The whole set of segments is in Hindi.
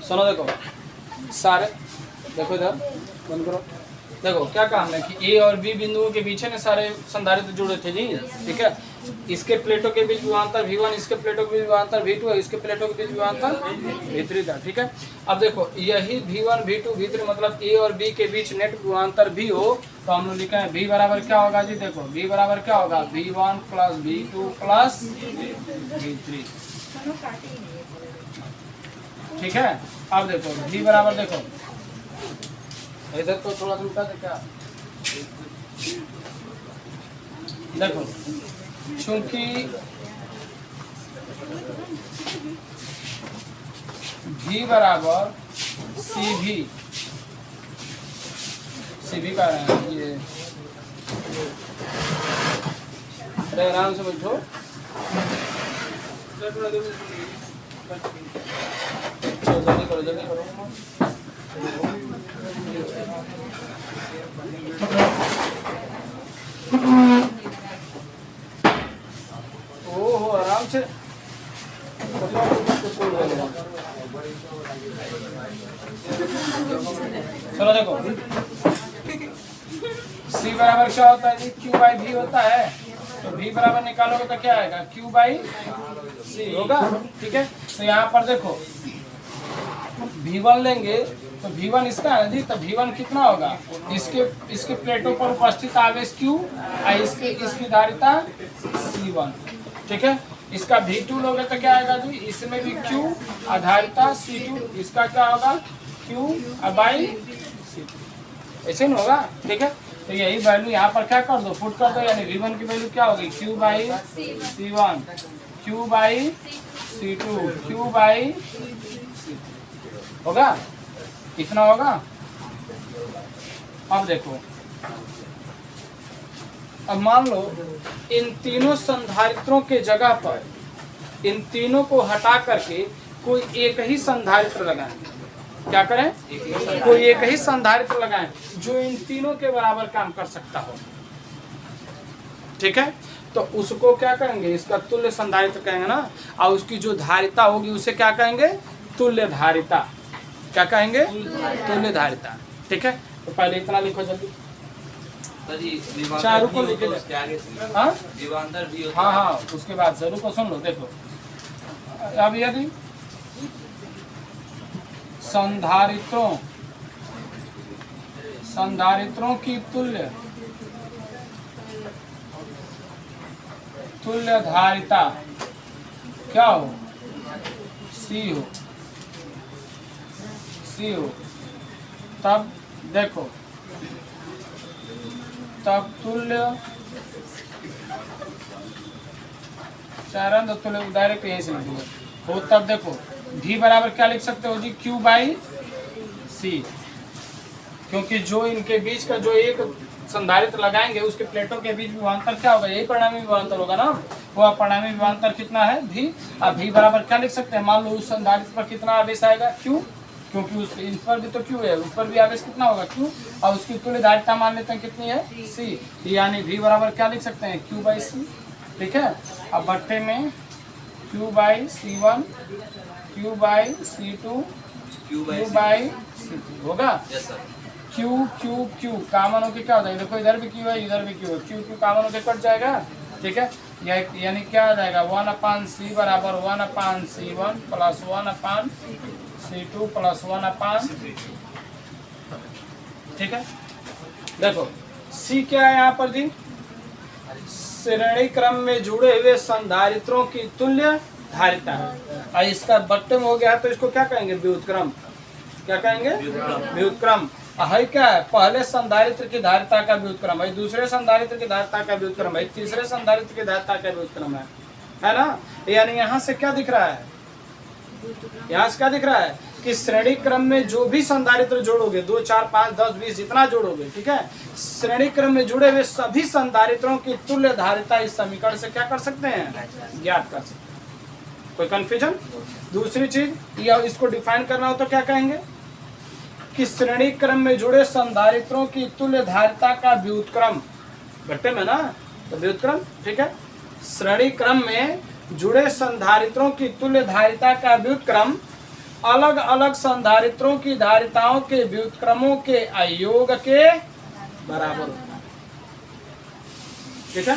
सुनो देखो सारे, देखो इधर बंद करो। देखो क्या कहा हमने कि ए और बी बिंदुओं के बीच में सारे संधारित्र जुड़े थे जी, ठीक है। इसके प्लेटों के बीच विभवांतर V1, इसके प्लेटों के बीच विभवांतर V2 है, इसके प्लेटों के बीच विभवांतर V3 था, ठीक है। अब देखो यही V1 V2 V3 मतलब ए और बी के बीच नेट विभवांतर भी हो तो हम लोग लिखा है V बराबर क्या होगा जी, देखो V बराबर क्या होगा, V1 plus V2 plus V3, ठीक है। अब देखो V बराबर, देखो इधर तो थोड़ा सा उल्टा दे क्या, देखो चूंकि V बराबर CV का है ये, अरे आराम से बैठो, जल्दी करो जल्दी करो। ओहो आराम से चलो देखो C बराबर क्या होता है जी, Q बाई V होता है, तो V बराबर निकालोगे तो क्या आएगा, Q बाई C होगा, ठीक है। तो यहाँ पर देखो V1 लेंगे तो V1 इसका है जी, तो V1 कितना होगा, इसके प्लेटों पर उपस्थित आवेश Q और इसकी धारिता C1, ठीक है। इसका V2 लोगे तो क्या आएगा जी, इसमें भी Q आधारिता C2, इसका क्या होगा Q बाई C2, ऐसे नहीं होगा, ठीक है। तो यही वैल्यू यहाँ पर क्या कर दो, पुट कर दो, यानी V1 की वैल्यू क्या होगी, Q by C1, Q by C2, Q by होगा, कितना होगा। अब देखो, अब मान लो इन तीनों संधारित्रों के जगह पर इन तीनों को हटा करके कोई एक ही संधारित्र लगाएं, क्या करें, कोई एक ही संधारित्र लगाएं जो इन तीनों के बराबर काम कर सकता हो, ठीक है। तो उसको क्या करेंगे, इसका तुल्य संधारित्र कहेंगे ना, और उसकी जो धारिता होगी उसे क्या कहेंगे, तुल्य धारिता, क्या कहेंगे, तुल्य धारिता, ठीक है। तो पहले इतना लिखो जल्दी, चारों को लिखे, हाँ हाँ उसके बाद जरूर को सुन लो। देखो अब यदि संधारित्रों की तुल्य धारिता क्या हो, C हो, तब देखो, तब तुल्य चारण तुल्य डायरेक्ट यहीं से लिखोगे हो, तब देखो V बराबर क्या लिख सकते हो जी, Q बाई C, क्योंकि जो इनके बीच का जो एक संधारित्र लगाएंगे उसके प्लेटों के बीच विभवांतर क्या होगा, यही परिणामी विभवांतर होगा ना, वो परिणामी विभवांतर कितना है V। अब V बराबर क्या लिख सकते हैं, मान लो उस संधारित्र पर कितना आवेश आएगा Q, क्योंकि उस इन पर भी तो Q है, उस पर भी आवेश कितना होगा Q, और उसकी तुल्य धारिता मान लेते हैं कितनी है C, यानी V बराबर क्या लिख सकते हैं, Q बाई C, ठीक है। अब बट्टे में Q by C1, Q by C2, Q by C3 होगा। Q Q Q कामन होके क्या होता है, देखो इधर भी Q है इधर भी Q है, Q Q कामन होके कट जाएगा, ठीक है। यानी क्या आ जाएगा, 1/C बराबर 1/C1 प्लस 1/C2 प्लस 1/, ठीक है। देखो C क्या है यहाँ पर जी, श्रेणी क्रम में जुड़े हुए संधारित्रों की तुल्य धारिता है, और इसका बट्टे में हो गया है तो इसको क्या कहेंगे, व्युत्क्रम, क्या कहेंगे, व्युत्क्रम है, क्या है, पहले संधारित्र की धारिता का व्युत्क्रम है, दूसरे संधारित्र की धारिता का व्युत्क्रम है, तीसरे संधारित्र की धारिता का व्युत्क्रम है ना। यानी यहाँ से क्या दिख रहा है, यहाँ से क्या दिख रहा है कि श्रेणी क्रम में जो भी संधारित्र जोड़ोगे, 2 4 5 10 20 जितना जोड़ोगे, ठीक है, श्रेणी क्रम में जुड़े हुए सभी संधारित्रों की तुल्य धारिता इस समीकरण से क्या कर सकते हैं, ज्ञात कर सकते हैं। कोई कंफ्यूजन। दूसरी चीज या इसको डिफाइन करना हो तो क्या कहेंगे कि श्रेणी क्रम में जुड़े संधारित्रों की तुल्य धारिता का व्युत्क्रम, घट्टे में ना, तो व्युत्क्रम, ठीक है। श्रेणी क्रम में जुड़े संधारित्रों की तुल्य धारिता का व्युत्क्रम अलग अलग संधारित्रों की धारिताओं के व्युत्क्रमों के अयोग के बराबर होता है। ठीक है,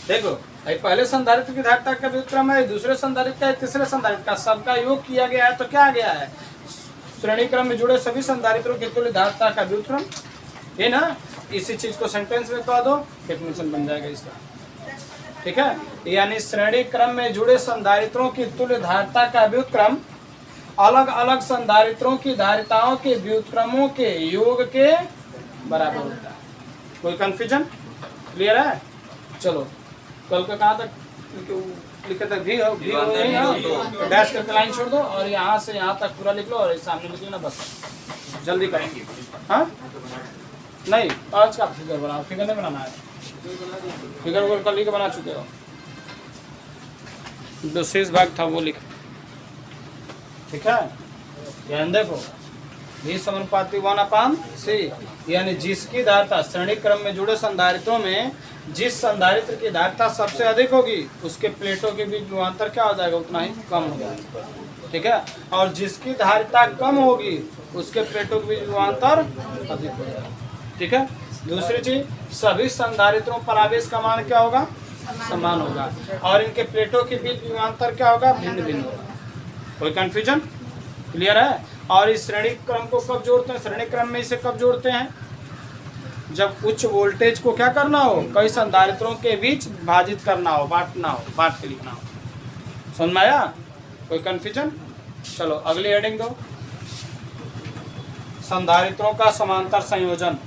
देखो पहले संधारित्र की धारिता का व्युत्क्रम है, दूसरे संधारित्र का, तीसरे संधारित्र का, सबका योग किया गया है तो क्या आ गया है, श्रेणी क्रम में जुड़े सभी संधारित्रों की तुल्य धारिता का व्युत्क्रम, है ना। इसी चीज को सेंटेंस में कह दो, डेफिनेशन बन जाएगा इसका। ठीक है, यानी श्रेणी क्रम में जुड़े संधारित्रों की तुल्य धारिता का व्युत्क्रम अलग अलग संधारित्रों की धारिताओं के व्युत्क्रमों के योग के बराबर होता है। कोई कंफ्यूजन, क्लियर है? चलो कल का कहाँ तक लिखे तक भी हो तो डैश करके लाइन छोड़ दो और यहाँ से यहाँ तक पूरा लिख लो और सामने लिख लेना, बस जल्दी करेंगे। हाँ नहीं, आज का फिगर बनाओ, फिगर नहीं बनाना है, फिगर कल लिख बना चुके हो, जो शेष भाग था वो लिख। ठीक है, ध्यान देखो, भी समानुपाती 1/c, यानी जिसकी धारिता श्रेणी क्रम में जुड़े संधारित्रों में जिस संधारित्र की धारिता सबसे अधिक होगी उसके प्लेटों के बीच विभवांतर क्या हो जाएगा, उतना ही कम हो जाएगा। ठीक है, और जिसकी धारिता कम होगी उसके प्लेटों के बीच विभवांतर अधिक हो जाएगा। ठीक है, दूसरी चीज, सभी संधारित्रों पर आवेश का मान क्या होगा, समान होगा, और इनके प्लेटों के बीच विभवांतर क्या होगा, भिन्न भिन्न होगा। कोई कंफ्यूजन, क्लियर है? और इस श्रेणी क्रम को कब जोड़ते हैं, श्रेणी क्रम में इसे कब जोड़ते हैं, जब उच्च वोल्टेज को क्या करना हो, कई संधारित्रों के बीच विभाजित करना हो, बांटना हो, बांट के लिखना हो। समझ में आया? कोई कंफ्यूजन? चलो अगली हेडिंग दो, संधारित्रों का समांतर संयोजन।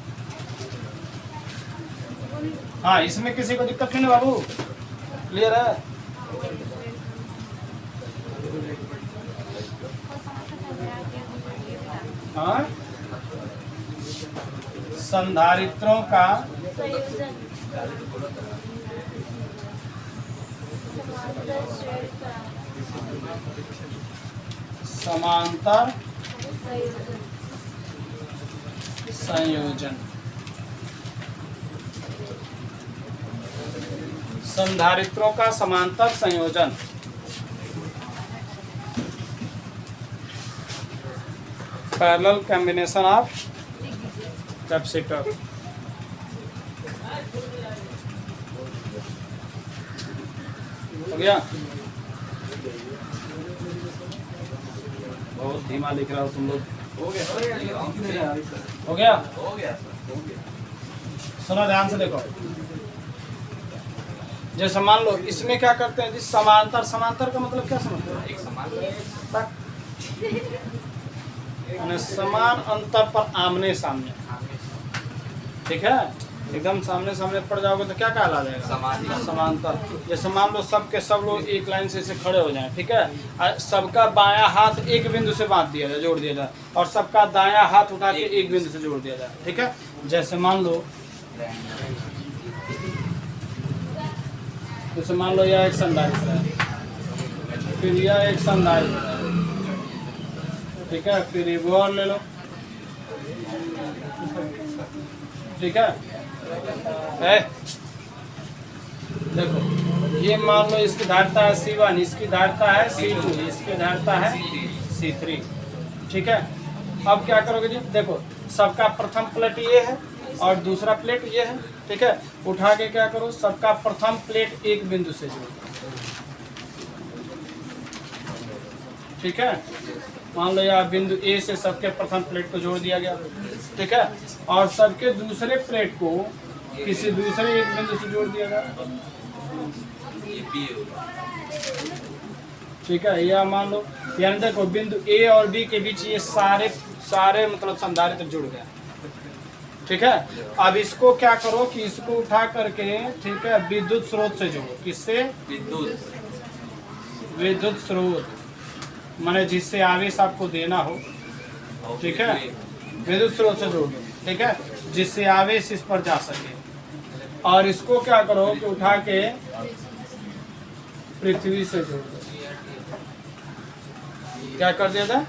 हाँ, इसमें किसी को दिक्कत नहीं बाबू, क्लियर है? हाँ, संधारित्रों का समांतर संयोजन। संधारित्रों का समांतर संयोजन पैरेलल कॉम्बिनेशन ऑफ कैपेसिटर। हो गया? बहुत धीमा लिख रहा हो तुम लोग। हो गया? सुनो ध्यान से देखो, जैसे मान लो इसमें क्या करते हैं जी, समांतर। समांतर का मतलब क्या समझते हो? एक समान, समान अंतर पर आमने सामने। ठीक है, एकदम सामने सामने पड़ जाओगे तो क्या कहला जाएगा, समांतर। जैसे मान लो सब के सब लोग एक लाइन से खड़े हो जाएं, ठीक है, सबका बायां हाथ एक बिंदु से बांध दिया जाए, जोड़ दिया जाए, और सबका दायां हाथ उठा के एक बिंदु से जोड़ दिया जाए। ठीक है, जैसे मान लो यह एक संधारित्र है, फिर यह एक संधारित्र है, ठीक है, फिर ये और ले लो। ठीक है, देखो ये मान लो इसकी धारिता है C1, इसकी धारिता है C2, इसकी धारिता है C3। ठीक है, अब क्या करोगे जी, देखो सबका प्रथम प्लेट ये है और दूसरा प्लेट ये है। ठीक है, उठा के क्या करो, सबका प्रथम प्लेट एक बिंदु से जोड़ो। ठीक है, मान लो यहाँ बिंदु A से सबके प्रथम प्लेट को जोड़ दिया गया। ठीक है, और सबके दूसरे प्लेट को किसी दूसरे एक बिंदु से जोड़ दिया गया। ठीक है, यह मान लो, यानी देखो बिंदु A और B के बीच ये सारे मतलब संधारित्र जुड़ गया। ठीक है, अब इसको क्या करो कि इसको उठा करके, ठीक है, विद्युत स्रोत से जोड़ो। किससे? विद्युत स्रोत, माने जिससे आवेश आपको देना हो। ठीक है, विद्युत स्रोत से जोड़ दो। ठीक है, जिससे आवेश इस पर जा सके, और इसको क्या करो कि उठा के पृथ्वी से जोड़ दो। क्या कर दिया जाए,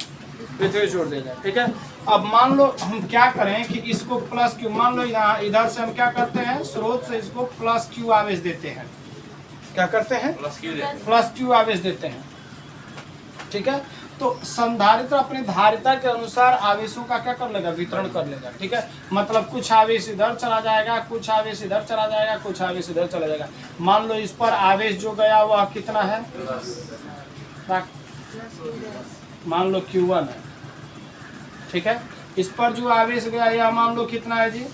पृथ्वी जोड़ दिया जाए। ठीक है, अब मान लो हम क्या करें कि इसको प्लस क्यू, मान लो यहाँ इधर से हम क्या करते हैं, स्रोत से इसको प्लस क्यू आवेश देते हैं। क्या करते हैं, प्लस क्यू आवेश देते हैं। ठीक है, तो संधारित्र अपनी धारिता के अनुसार आवेशों का क्या कर लेगा, वितरण कर लेगा। ठीक है, मतलब कुछ आवेश इधर चला जाएगा, कुछ आवेश इधर चला जाएगा, कुछ आवेश इधर चला जाएगा। मान लो इस पर आवेश जो गया वह कितना है, मान लो Q1 है। ठीक है, इस पर जो आवेश गया यह मान लो कितना है जी,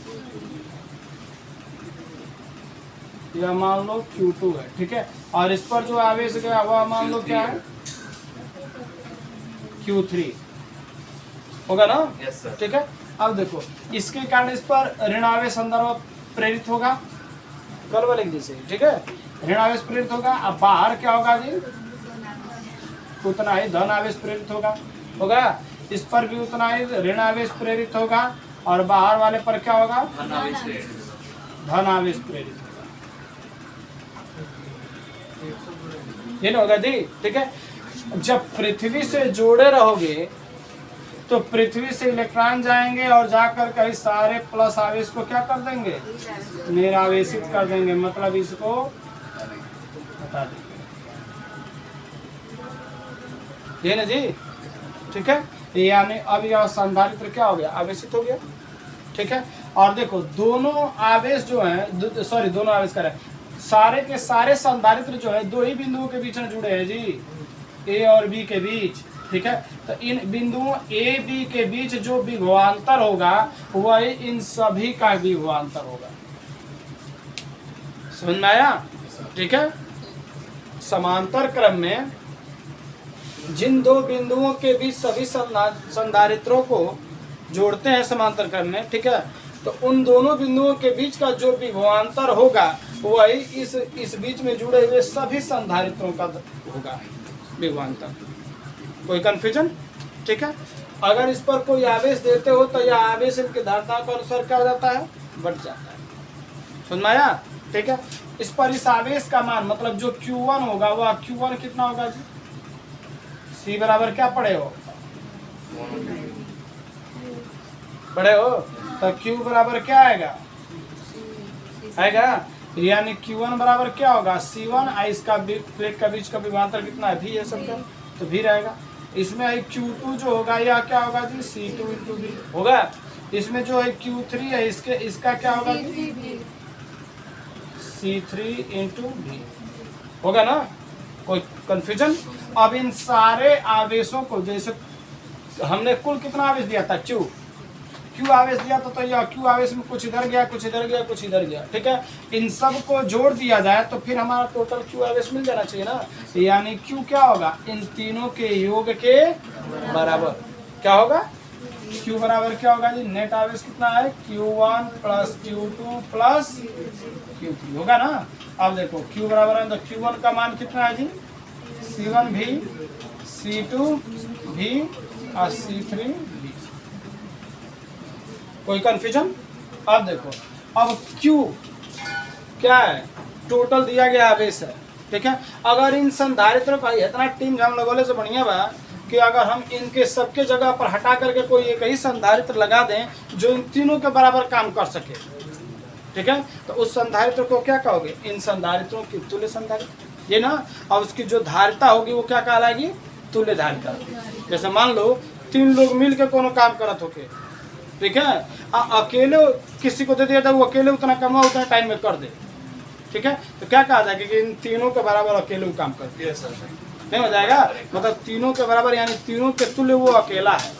यह मान लो Q2 है। ठीक है, और इस पर जो आवेश गया वह मान लो क्या है, Q3 होगा ना। ठीक है, अब देखो इसके कारण इस पर ऋणावेश अंदर प्रेरित होगा, कर्व लिख दीजिए। ठीक है, ऋणावेश प्रेरित होगा। अब बाहर क्या होगा जी, उतना ही धन आवेश प्रेरित होगा। इस पर भी उतना ही ऋण आवेश प्रेरित होगा, और बाहर वाले पर क्या होगा, धन आवेश प्रेरित होगा। ये ना होगा जी। ठीक है, जब पृथ्वी से जोड़े रहोगे तो पृथ्वी से इलेक्ट्रॉन जाएंगे और जाकर कई सारे प्लस आवेश को क्या कर देंगे, निरावेशित कर देंगे, मतलब इसको हटा देंगे। ये ना जी। ठीक है, यानी अब यह संधारित्र क्या हो गया, आवेशित हो गया। ठीक है, और देखो दोनों आवेश जो है, सॉरी दोनों आवेश कर सारे के सारे संधारित्र जो है दो ही बिंदुओं के बीच में जुड़े हैं जी, ए और बी के बीच। ठीक है, तो इन बिंदुओं ए बी के बीच जो विभवांतर होगा वह इन सभी का विभवांतर होगा। समझ में आया। ठीक है, समांतर क्रम में जिन दो बिंदुओं के बीच सभी संधारित्रों को जोड़ते हैं समांतर क्रम में, ठीक है, तो उन दोनों बिंदुओं के बीच का जो विभवांतर होगा वही इस बीच में जुड़े हुए सभी संधारित्रों का होगा विभवांतर। कोई कंफ्यूजन। ठीक है, अगर इस पर कोई आवेश देते हो तो यह आवेश इनके धारिता के अनुसार क्या हो जाता है, बढ़ जाता है। समझ में आया। ठीक है, इस पर इस आवेश का मान मतलब जो Q1 होगा वह Q1 कितना होगा जी, C बराबर क्या पढ़े हो, पढ़े हो, तो Q बराबर क्या आएगा, यानी Q1 बराबर क्या होगा, C1। इसका प्लेट का बीच का विभवांतर कितना है, V है सबका, तो V रहेगा। इसमें Q2 जो होगा यह क्या होगा जी, C2 इंटू V होगा। इसमें जो है Q3 है इसका क्या होगा जी, C3 इंटू V होगा ना। कोई कंफ्यूजन। अब इन सारे आवेशों को, जैसे हमने कुल कितना आवेश दिया था, Q आवेश दिया था, तो यह Q आवेश में कुछ इधर गया, कुछ इधर गया, कुछ इधर गया। ठीक है, इन सब को जोड़ दिया जाए तो फिर हमारा टोटल Q आवेश मिल जाना चाहिए ना। यानी Q क्या होगा, इन तीनों के योग के बराबर क्या होगा, Q बराबर क्या होगा जी, नेट आवेश कितना है, Q1 plus Q2 plus Q3 होगा ना। अब देखो Q बराबर है तो Q1 का मान कितना है जी, C1 भी, C2 भी और C3 भी। कोई कंफ्यूजन। अब देखो, अब Q क्या है, टोटल दिया गया आवेश है। ठीक है, अगर इन संधारित्रों का इतना टीम जाम लगोले से बढ़िया बा कि अगर हम इनके सबके जगह पर हटा करके कोई एक ही संधारित्र लगा दें जो इन तीनों के बराबर काम कर सके, ठीक है, तो उस संधारित्र को क्या कहोगे, इन संधारित्रों की तुल्य संधारित्र, ये ना। और उसकी जो धारिता होगी वो क्या कहलाएगी, तुल्य धारिता। जैसे मान लो 3 लोग मिल के कोनो काम करत होके, ठीक है, अकेले किसी को दे दिया था, वो अकेले उतना कमा उतना टाइम में कर दे, ठीक है, तो क्या कहा जाएगा कि इन तीनों के बराबर अकेले वो काम करते नहीं हो जाएगा, मतलब तीनों के बराबर यानी तीनों के तुल्य वो अकेला है,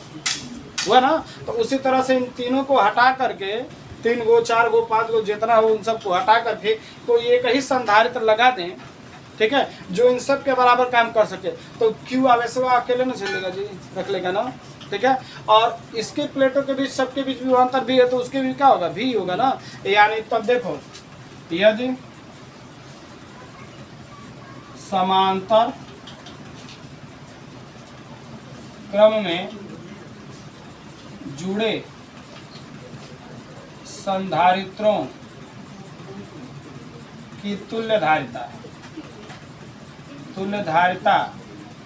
हुआ ना। तो उसी तरह से इन तीनों को हटा करके 3 गो 4 गो 5 गो जितना हो उन सबको हटा करके कोई एक ही संधारित्र लगा दें, ठीक है, जो इन सब के बराबर काम कर सके, तो Q आवेश अकेले ना चलेगा जी, रख लेगा ना। ठीक है, और इसके प्लेटों के बीच सबके बीच विभवांतर भी है तो उसके भी क्या होगा, भी होगा ना। यानी तब देखो यदि समांतर क्रम में जुड़े संधारित्रों की तुल्य धारिता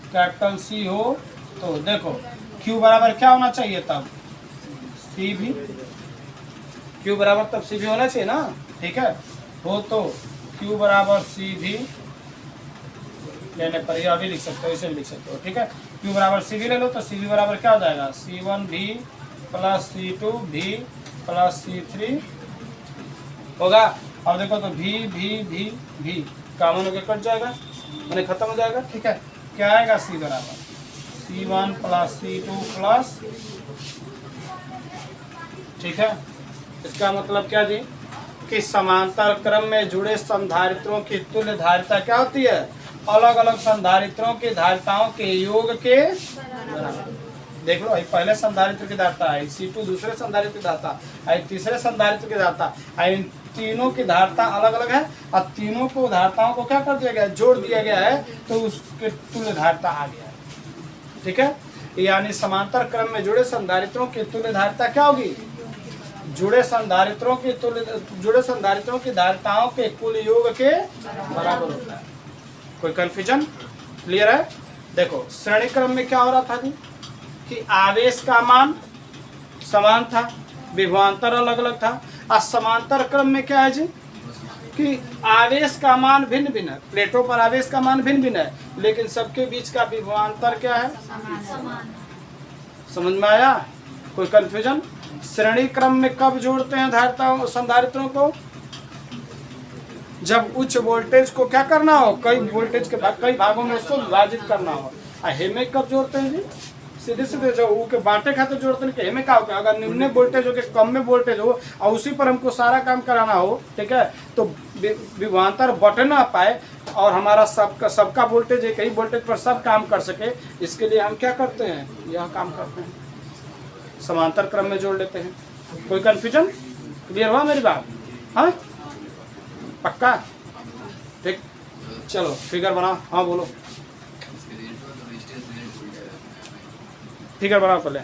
कैपिटल C हो तो देखो Q बराबर क्या होना चाहिए, तब C भी, Q बराबर तब C भी होना चाहिए ना। ठीक है, हो तो Q बराबर C भी लेने पर, या अभी लिख सकते हो, इसे भी लिख सकते हो, ठीक है। Q बराबर CV ले लो तो CV बराबर क्या हो जाएगा, C1V plus C2V plus C3 होगा। अब देखो तो V कॉमन होकर कट जाएगा, मैंने खत्म हो जाएगा, ठीक है। क्या आएगा, C बराबर C1 प्लस C2 प्लस, ठीक है। इसका मतलब क्या जी, कि समांतर क्रम में जुड़े संधारित्रों की तुल्य धारिता क्या होती है, अलग अलग संधारित्रों की धारिताओं के योग के बराबर। देख लो, पहले संधारित्र की धारिता है C2, दूसरे संधारित्र की धारिता है तीसरे संधारित्र की धारिता है, इन तीनों की धारिता अलग अलग है और तीनों को धारिताओं को क्या कर दिया गया, जोड़ दिया गया है, तो उसके तुल्य धारिता आ गया है, ठीक है। यानी समांतर क्रम में जुड़े संधारित्रों की तुल्य धारिता क्या होगी, जुड़े संधारित्रों की धारिताओं के कुल योग के बराबर होता है। कोई कंफ्यूजन, क्लियर है। देखो श्रेणी क्रम में क्या हो रहा था जी, कि आवेश का मान समान था, विभवांतर अलग अलग था। और समांतर क्रम में क्या है जी, कि आवेश का मान भिन्न भिन्न है, प्लेटों पर आवेश का मान भिन्न भिन्न है, लेकिन सबके बीच का विभवांतर क्या है, समझ में आया। कोई कंफ्यूजन। श्रेणी क्रम में कब जोड़ते हैं धारिताओं संधारित्रों को, जब उच्च वोल्टेज को क्या करना हो, कई वोल्टेज के कई भागों में उसको विभाजित करना हो। हेमे कब जोड़ते हैं जी, सीधे सीधे जो के बांटे खाते जोड़ते हैं कि हेमे का होगा, अगर निम्न वोल्टेज हो के कम में वोल्टेज हो और उसी पर हमको सारा काम कराना हो, ठीक है, तो विभवांतर बट ना पाए और हमारा सबका वोल्टेज एक ही वोल्टेज पर सब काम कर सके, इसके लिए हम क्या करते हैं, यह काम करते हैं, समांतर क्रम में जोड़ लेते हैं। कोई कंफ्यूजन, क्लियर हुआ मेरी बात, हाँ पक्का, ठीक। चलो फिगर बनाओ, हाँ बोलो, फिगर बनाओ पहले।